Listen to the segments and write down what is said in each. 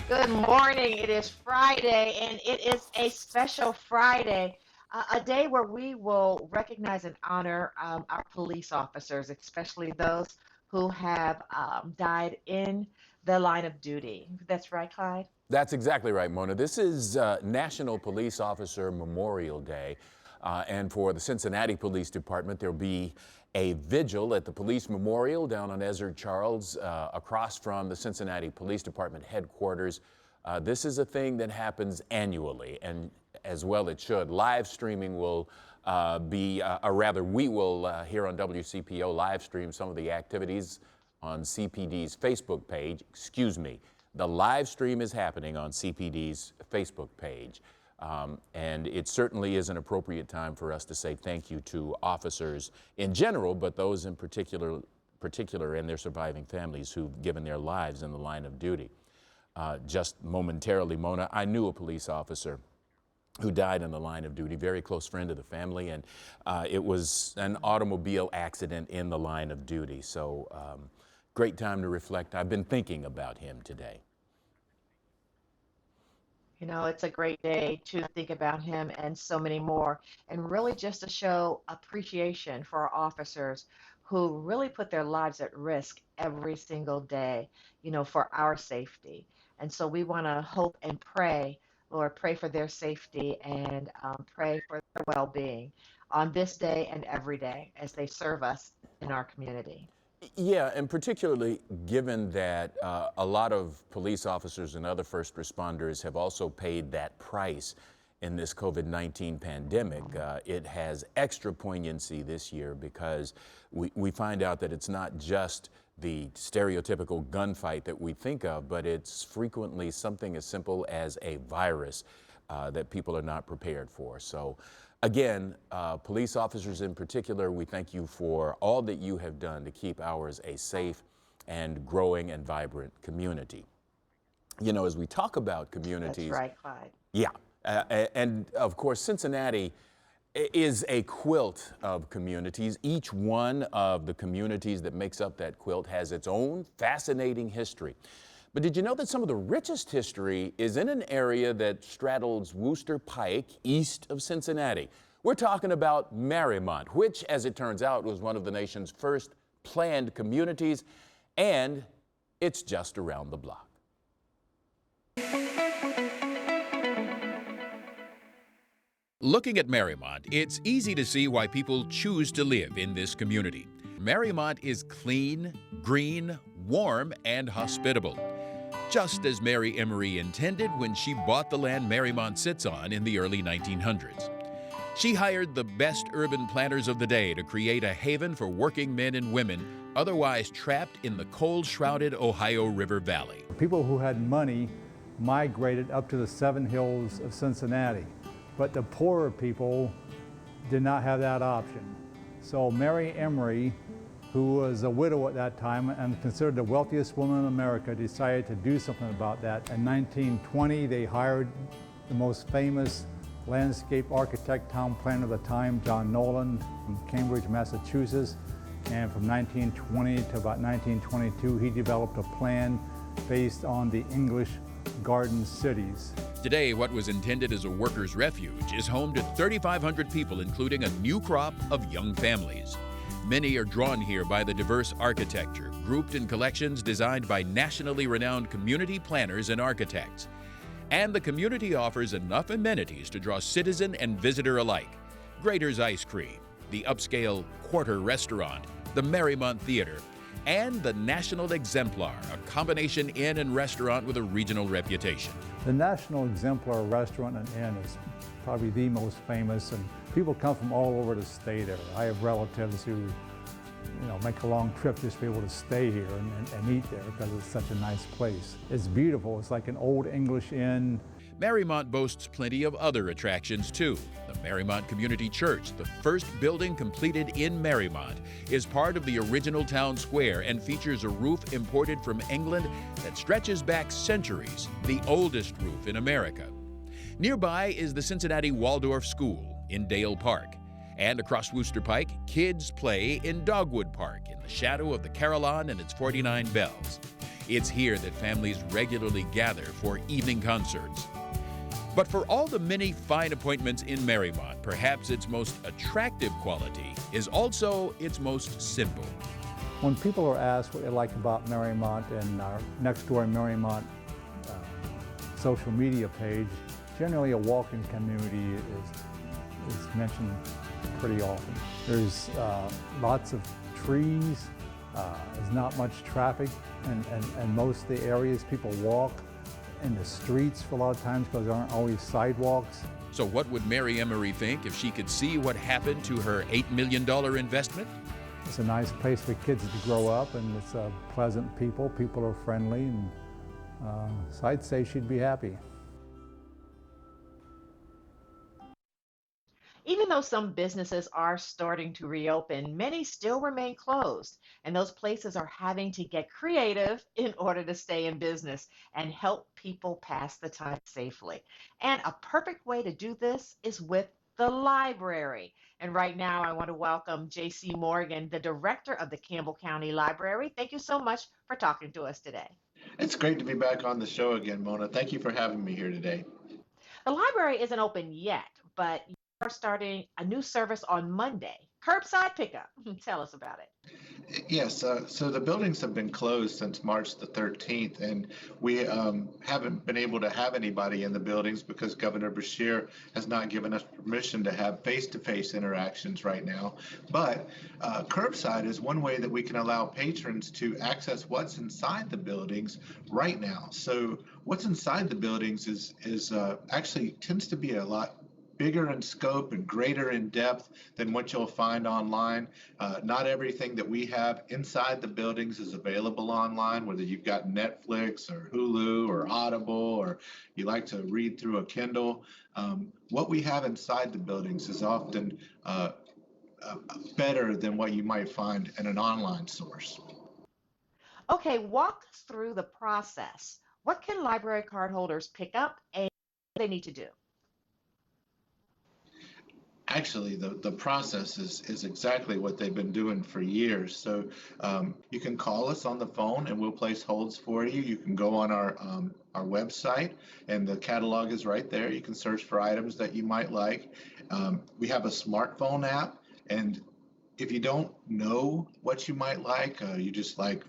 Good morning. It is Friday, and it is a special Friday, a day where we will recognize and honor our police officers, especially those who have died in the line of duty. That's right, Clyde? That's exactly right, Mona. This is National Police Officer Memorial Day. And for the Cincinnati Police Department, there'll be a vigil at the Police Memorial down on Ezard Charles, across from the Cincinnati Police Department headquarters. This is a thing that happens annually, and as well it should. Live streaming will we will here on WCPO live stream some of the activities on CPD's Facebook page. Excuse me. The live stream is happening on CPD's Facebook page. And it certainly is an appropriate time for us to say thank you to officers in general, but those in particular and their surviving families who've given their lives in the line of duty. Just momentarily, Mona, I knew a police officer who died in the line of duty, very close friend of the family, and it was an automobile accident in the line of duty. So great time to reflect. I've been thinking about him today. You know, it's a great day to think about him and so many more, and really just to show appreciation for our officers who really put their lives at risk every single day, for our safety. And so we want to hope and pray, Lord, pray for their safety and pray for their well-being on this day and every day as they serve us in our community. Yeah, and particularly given that a lot of police officers and other first responders have also paid that price in this COVID-19 pandemic, it has extra poignancy this year because we find out that it's not just the stereotypical gunfight that we think of, but it's frequently something as simple as a virus that people are not prepared for. So again, police officers in particular, we thank you for all that you have done to keep ours a safe and growing and vibrant community. As we talk about communities. That's right, Clyde. Yeah. And of course, Cincinnati is a quilt of communities. Each one of the communities that makes up that quilt has its own fascinating history. But did you know that some of the richest history is in an area that straddles Wooster Pike east of Cincinnati? We're talking about Marymount, which, as it turns out, was one of the nation's first planned communities, and it's just around the block. Looking at Marymount, it's easy to see why people choose to live in this community. Marymount is clean, green, warm, and hospitable, just as Mary Emery intended when she bought the land Marymount sits on in the early 1900s. She hired the best urban planners of the day to create a haven for working men and women otherwise trapped in the cold-shrouded Ohio River Valley. People who had money migrated up to the Seven Hills of Cincinnati, but the poorer people did not have that option. So Mary Emery, who was a widow at that time and considered the wealthiest woman in America, decided to do something about that. In 1920, they hired the most famous landscape architect, town planner of the time, John Nolan, from Cambridge, Massachusetts. And from 1920 to about 1922, he developed a plan based on the English garden cities. Today, what was intended as a workers' refuge is home to 3,500 people, including a new crop of young families. Many are drawn here by the diverse architecture, grouped in collections designed by nationally renowned community planners and architects. And the community offers enough amenities to draw citizen and visitor alike. Grater's Ice Cream, the upscale Quarter Restaurant, the Marymount Theater, and the National Exemplar, a combination inn and restaurant with a regional reputation. The National Exemplar Restaurant and Inn is probably the most famous, and people come from all over to stay there. I have relatives who make a long trip just to be able to stay here and eat there because it's such a nice place. It's beautiful. It's like an old English inn. Marymount boasts plenty of other attractions too. The Marymount Community Church, the first building completed in Marymount, is part of the original town square and features a roof imported from England that stretches back centuries, the oldest roof in America. Nearby is the Cincinnati Waldorf School in Dale Park. And across Wooster Pike, kids play in Dogwood Park in the shadow of the Carillon and its 49 bells. It's here that families regularly gather for evening concerts. But for all the many fine appointments in Marymount, perhaps its most attractive quality is also its most simple. When people are asked what they like about Marymount and our Next Door Marymount social media page, generally a walk-in community is mentioned pretty often. There's lots of trees, there's not much traffic, and most of the areas people walk in the streets for a lot of times because there aren't always sidewalks. So what would Mary Emery think if she could see what happened to her $8 million investment? It's a nice place for kids to grow up, and it's pleasant people. People are friendly, and so I'd say she'd be happy. Even though some businesses are starting to reopen, many still remain closed, and those places are having to get creative in order to stay in business and help people pass the time safely. And a perfect way to do this is with the library. And right now, I want to welcome J.C. Morgan, the director of the Campbell County Library. Thank you so much for talking to us today. It's great to be back on the show again, Mona. Thank you for having me here today. The library isn't open yet, but are starting a new service on Monday, curbside pickup. Tell us about it. Yes, so the buildings have been closed since March the 13th, and we haven't been able to have anybody in the buildings because Governor Beshear has not given us permission to have face-to-face interactions right now. But curbside is one way that we can allow patrons to access what's inside the buildings right now. So what's inside the buildings is actually tends to be a lot bigger in scope and greater in depth than what you'll find online. Not everything that we have inside the buildings is available online, whether you've got Netflix or Hulu or Audible or you like to read through a Kindle. What we have inside the buildings is often better than what you might find in an online source. Okay, walk us through the process. What can library card holders pick up and what do they need to do? Actually, the process is exactly what they've been doing for years. So you can call us on the phone and we'll place holds for you. You can go on our website and the catalog is right there. You can search for items that you might like. We have a smartphone app, and if you don't know what you might like, you just like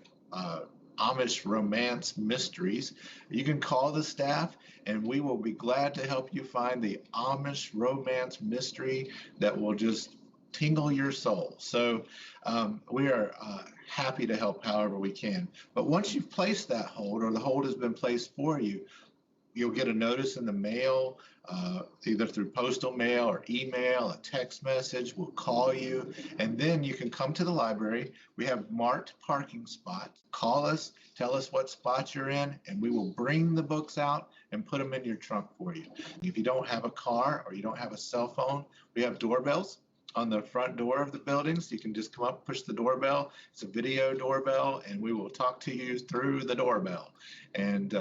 Amish romance mysteries, you can call the staff and we will be glad to help you find the Amish romance mystery that will just tingle your soul. So we are happy to help however we can. But once you've placed that hold or the hold has been placed for you, you'll get a notice in the mail, either through postal mail or email, a text message. We'll call you, and then you can come to the library. We have marked parking spots. Call us, tell us what spot you're in, and we will bring the books out and put them in your trunk for you. If you don't have a car or you don't have a cell phone, we have doorbells on the front door of the buildings. You can just come up, push the doorbell. It's a video doorbell, and we will talk to you through the doorbell. And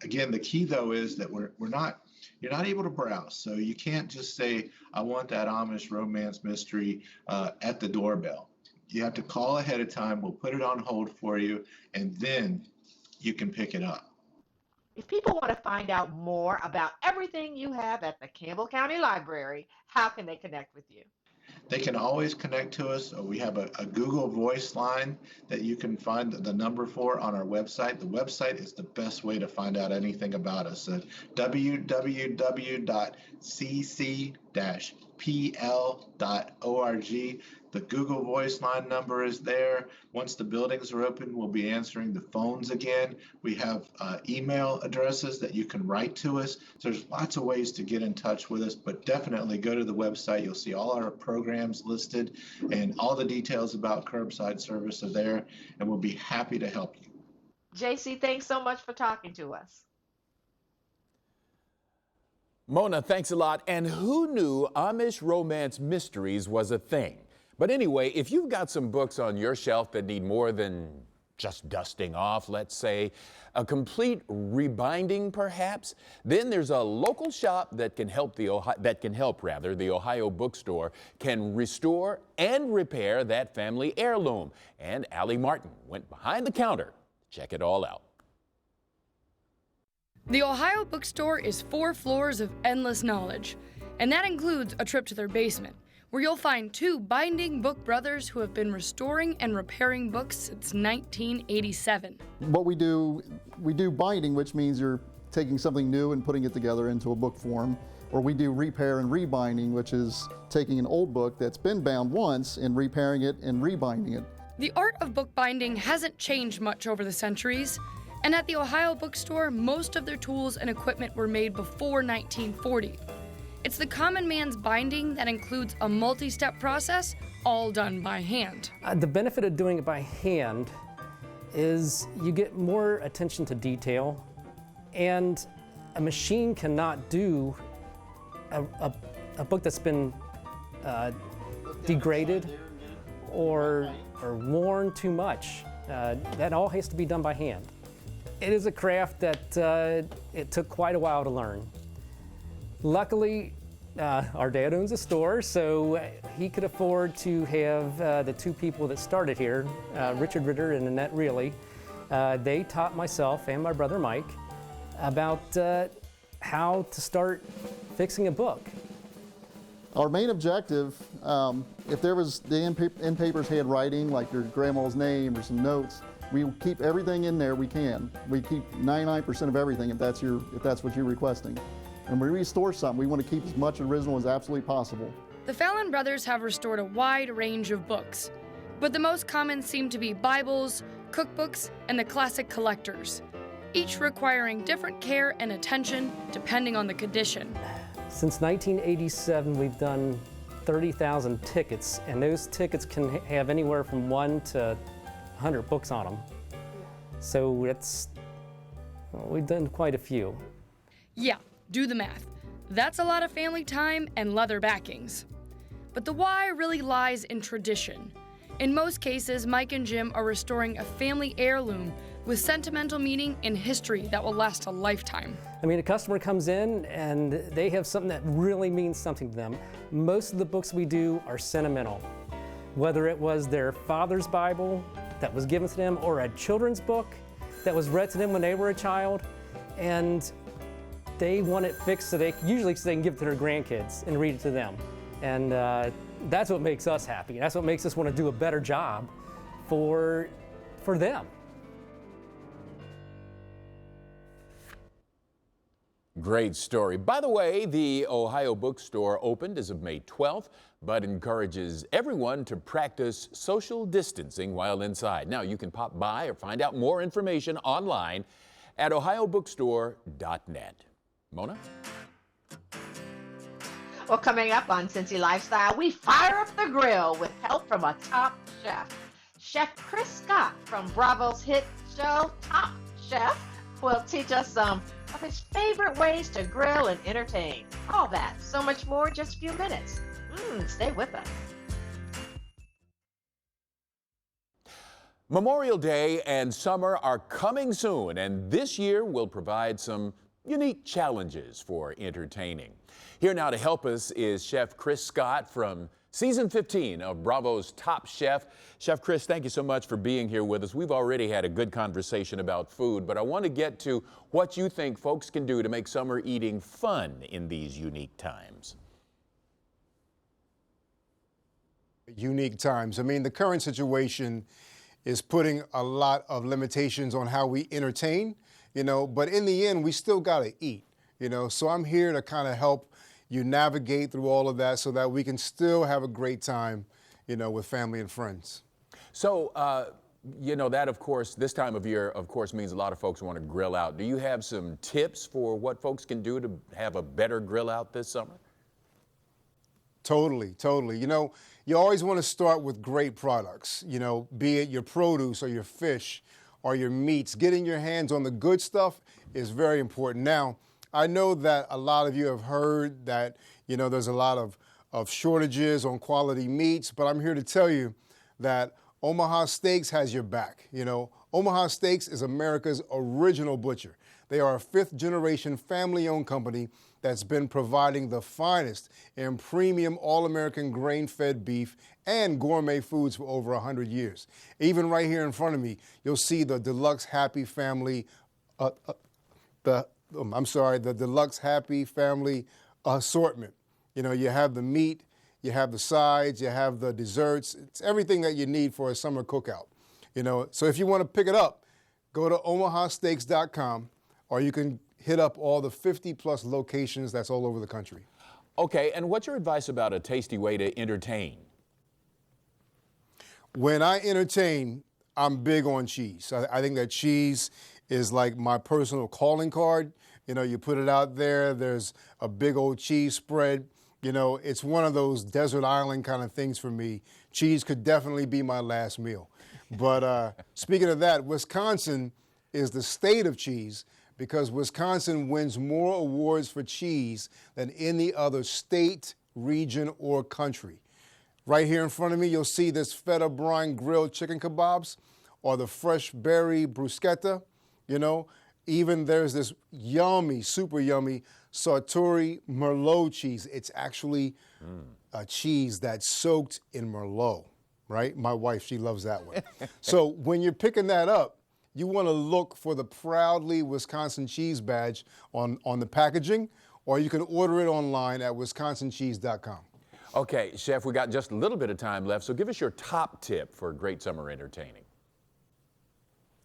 again, the key though is that you're not able to browse. So you can't just say, I want that Amish romance mystery at the doorbell. You have to call ahead of time. We'll put it on hold for you, and then you can pick it up. If people want to find out more about everything you have at the Campbell County Library, how can they connect with you? They can always connect to us. We have a Google Voice line that you can find the number for on our website. The website is the best way to find out anything about us at www.cc-pl.org. The Google Voice line number is there. Once the buildings are open, we'll be answering the phones again. We have email addresses that you can write to us. So there's lots of ways to get in touch with us, but definitely go to the website. You'll see all our programs listed and all the details about curbside service are there, and we'll be happy to help you. JC, thanks so much for talking to us. Mona, thanks a lot. And who knew Amish romance mysteries was a thing? But anyway, if you've got some books on your shelf that need more than just dusting off, let's say, a complete rebinding perhaps, then there's a local shop that can help the Ohio Bookstore can restore and repair that family heirloom. And Allie Martin went behind the counter Check it all out. The Ohio Bookstore is 4 floors of endless knowledge, and that includes a trip to their basement, where you'll find 2 binding book brothers who have been restoring and repairing books since 1987. What we do binding, which means you're taking something new and putting it together into a book form, or we do repair and rebinding, which is taking an old book that's been bound once and repairing it and rebinding it. The art of bookbinding hasn't changed much over the centuries, and at the Ohio Bookstore, most of their tools and equipment were made before 1940. It's the common man's binding that includes a multi-step process, all done by hand. The benefit of doing it by hand is you get more attention to detail, and a machine cannot do a book that's been degraded or worn too much. That all has to be done by hand. It is a craft that it took quite a while to learn. Luckily, our dad owns a store, so he could afford to have the 2 people that started here, Richard Ritter and Annette Reilly. They taught myself and my brother Mike about how to start fixing a book. Our main objective, if there was the end papers had writing, like your grandma's name or some notes, we keep everything in there we can. We keep 99% of everything if that's what you're requesting. And when we restore something, we want to keep as much original as absolutely possible. The Fallon brothers have restored a wide range of books, but the most common seem to be Bibles, cookbooks, and the classic collectors, each requiring different care and attention depending on the condition. Since 1987, we've done 30,000 tickets, and those tickets can have anywhere from 1 to 100 books on them. So we've done quite a few. Yeah, do the math. That's a lot of family time and leather backings. But the why really lies in tradition. In most cases, Mike and Jim are restoring a family heirloom with sentimental meaning and history that will last a lifetime. I mean, a customer comes in and they have something that really means something to them. Most of the books we do are sentimental. Whether it was their father's Bible that was given to them or a children's book that was read to them when they were a child, and they want it fixed so they can give it to their grandkids and read it to them. And that's what makes us happy. That's what makes us want to do a better job for them. Great story. By the way, the Ohio Bookstore opened as of May 12th, but encourages everyone to practice social distancing while inside. Now, you can pop by or find out more information online at ohiobookstore.net. Mona? Well, coming up on Cincy Lifestyle, we fire up the grill with help from a top chef. Chef Chris Scott from Bravo's hit show Top Chef will teach us some of his favorite ways to grill and entertain. All that, so much more, just a few minutes. Stay with us. Memorial Day and summer are coming soon, and this year will provide some unique challenges for entertaining. Here now to help us is Chef Chris Scott from Season 15 of Bravo's Top Chef. Chef Chris, thank you so much for being here with us. We've already had a good conversation about food, but I want to get to what you think folks can do to make summer eating fun in these unique times. Unique times. I mean, the current situation is putting a lot of limitations on how we entertain, but in the end, we still got to eat, So I'm here to kind of help you navigate through all of that so that we can still have a great time, with family and friends. So, that, of course, this time of year, of course, means a lot of folks want to grill out. Do you have some tips for what folks can do to have a better grill out this summer? Totally. You always want to start with great products, be it your produce or your fish or your meats. Getting your hands on the good stuff is very important. Now, I know that a lot of you have heard that, there's a lot of shortages on quality meats, but I'm here to tell you that Omaha Steaks has your back. Omaha Steaks is America's original butcher. They are a 5th-generation family-owned company that's been providing the finest in premium all-American grain-fed beef and gourmet foods for over 100 years. Even right here in front of me, you'll see the Deluxe Happy Family, the Deluxe Happy Family assortment. You know, you have the meat, you have the sides, you have the desserts. It's everything that you need for a summer cookout. You know, so if you want to pick it up, go to omahasteaks.com, or you can hit up all the 50-plus locations that's all over the country. Okay, and what's your advice about a tasty way to entertain? When I entertain, I'm big on cheese. I think that cheese is like my personal calling card. You know, you put it out there, there's a big old cheese spread. You know, it's one of those desert island kind of things for me. Cheese could definitely be my last meal. But speaking of that, Wisconsin is the state of cheese because Wisconsin wins more awards for cheese than any other state, region, or country. Right here in front of me, you'll see this feta brine grilled chicken kebabs or the fresh berry bruschetta, you know. Even there's this yummy, super yummy Sartori Merlot cheese. It's actually a cheese that's soaked in Merlot, right? My wife, she loves that one. So when you're picking that up, you want to look for the Proudly Wisconsin Cheese badge on the packaging, or you can order it online at wisconsincheese.com. Okay, Chef, we got just a little bit of time left, so give us your top tip for great summer entertaining.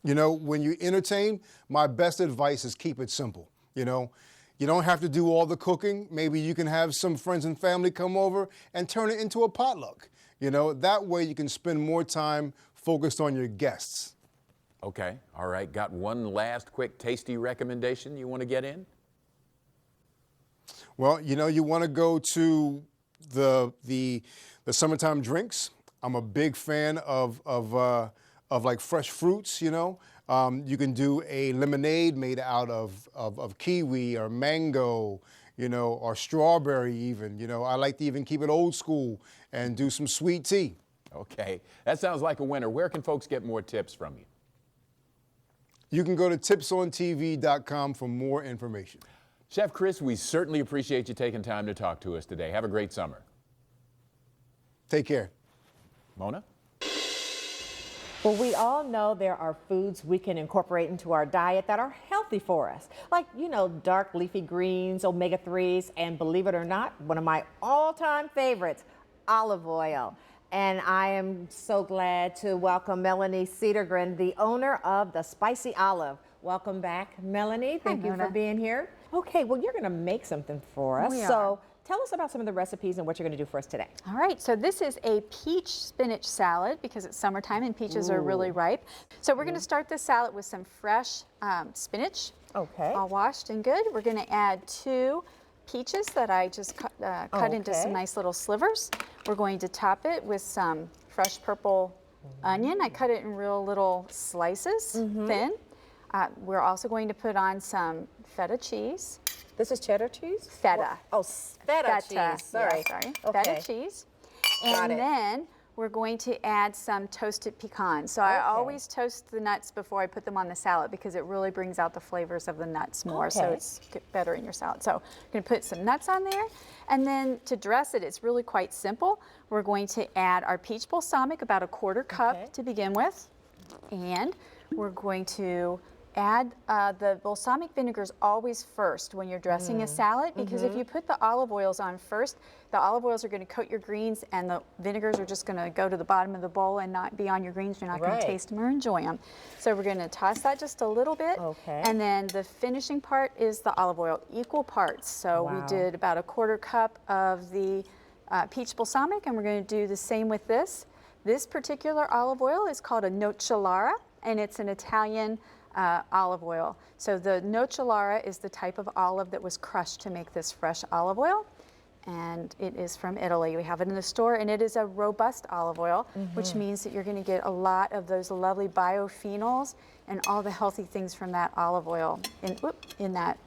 You know, when you entertain, my best advice is keep it simple. You know, you don't have to do all the cooking. Maybe you can have some friends and family come over and turn it into a potluck. You know, that way you can spend more time focused on your guests. Okay, all right. Got one last quick tasty recommendation you want to get in? Well, you know, you want to go to the summertime drinks. I'm a big fan of like fresh fruits, you know. You can do a lemonade made out of kiwi or mango, you know, or strawberry even. You know, I like to even keep it old school and do some sweet tea. Okay, that sounds like a winner. Where can folks get more tips from you? You can go to tipsontv.com for more information. Chef Chris, we certainly appreciate you taking time to talk to us today. Have a great summer. Take care. Mona? Well, we all know there are foods we can incorporate into our diet that are healthy for us, like, you know, dark leafy greens, omega-3s, and believe it or not, one of my all-time favorites, olive oil. And I am so glad to welcome Melanie Cedergren, the owner of the Spicy Olive. Welcome back, Melanie. Thank you for being here. Okay, well, you're going to make something for us. So tell us about some of the recipes and what you're going to do for us today. All right, so this is a peach spinach salad because it's summertime and peaches are really ripe. So we're going to start this salad with some fresh spinach, all washed and good. We're going to add 2 peaches that I just cut into some nice little slivers. We're going to top it with some fresh purple onion. I cut it in real little slices, thin. We're also going to put on some feta cheese. This is cheddar cheese? Feta. Oh, feta cheese. Sorry. Yeah, sorry. Feta cheese. And then we're going to add some toasted pecans. So I always toast the nuts before I put them on the salad because it really brings out the flavors of the nuts more, so it's better in your salad. So I'm going to put some nuts on there, and then to dress it, it's really quite simple. We're going to add our peach balsamic, about a 1/4 cup to begin with, and we're going to add the balsamic vinegars always first when you're dressing a salad, because if you put the olive oils on first, the olive oils are going to coat your greens and the vinegars are just going to go to the bottom of the bowl and not be on your greens. You're not going to taste them or enjoy them. So we're going to toss that just a little bit. And then the finishing part is the olive oil, equal parts. So we did about a 1/4 cup of the peach balsamic, and we're going to do the same with this. This particular olive oil is called a nocellara, and it's an Italian olive oil. So the nocellara is the type of olive that was crushed to make this fresh olive oil, and it is from Italy. We have it in the store, and it is a robust olive oil, which means that you're going to get a lot of those lovely biophenols and all the healthy things from that olive oil in that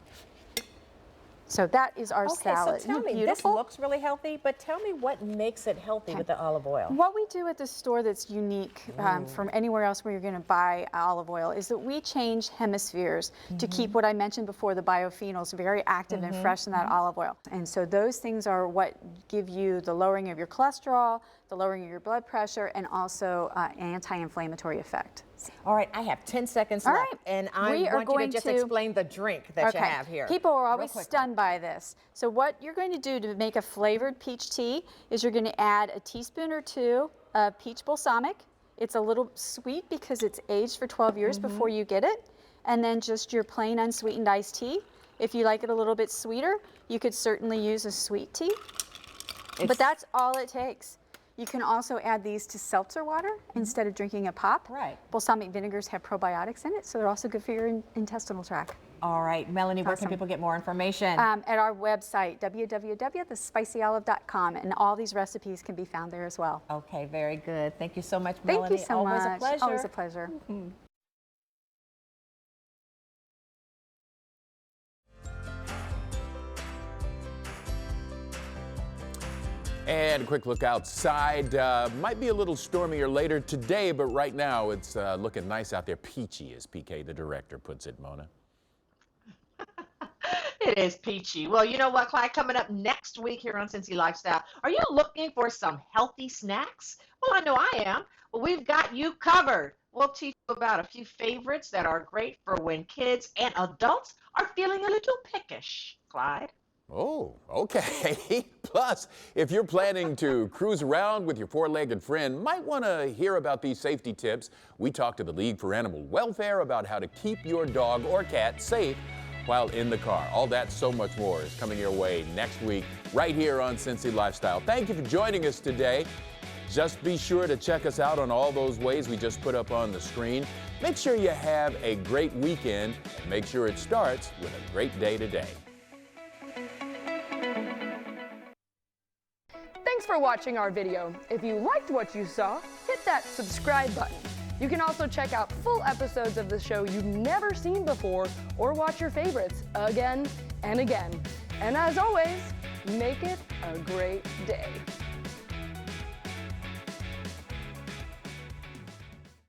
So that is our salad. So tell Isn't it me, this beautiful? looks really healthy, but tell me what makes it healthy with the olive oil. What we do at the store that's unique from anywhere else where you're going to buy olive oil is that we change hemispheres to keep what I mentioned before, the biophenols, very active and fresh in that olive oil. And so those things are what give you the lowering of your cholesterol, the lowering of your blood pressure, and also anti-inflammatory effect. All right, I have 10 seconds All left, right. and I We are want you going to just to- explain the drink that you have here. People are always quickly. stunned by this. So what you're going to do to make a flavored peach tea is you're going to add a teaspoon or two of peach balsamic. It's a little sweet because it's aged for 12 years before you get it. And then just your plain unsweetened iced tea. If you like it a little bit sweeter, you could certainly use a sweet tea. But that's all it takes. You can also add these to seltzer water instead of drinking a pop. Right. Balsamic vinegars have probiotics in it, so they're also good for your intestinal tract. All right, Melanie, where can Awesome. people get more information? At our website, www.thespicyolive.com, and all these recipes can be found there as well. Okay, very good. Thank you so much, Thank Melanie. you so Always much. a pleasure. Always a pleasure. And a quick look outside. Might be a little stormier later today, but right now it's looking nice out there. Peachy, as PK, the director, puts it, Mona. It is peachy. Well, you know what, Clyde? Coming up next week here on Cincy Lifestyle, are you looking for some healthy snacks? Well, I know I am. Well, we've got you covered. We'll teach you about a few favorites that are great for when kids and adults are feeling a little pickish. Clyde? Oh, okay. Plus, if you're planning to cruise around with your four-legged friend, might want to hear about these safety tips. We talked to the League for Animal Welfare about how to keep your dog or cat safe while in the car. All that, so much more is coming your way next week right here on Cincy Lifestyle. Thank you for joining us today. Just be sure to check us out on all those ways we just put up on the screen. Make sure you have a great weekend, and make sure it starts with a great day today. Thanks for watching our video. If you liked what you saw, hit that subscribe button. You can also check out full episodes of the show you've never seen before or watch your favorites again and again. And as always, make it a great day.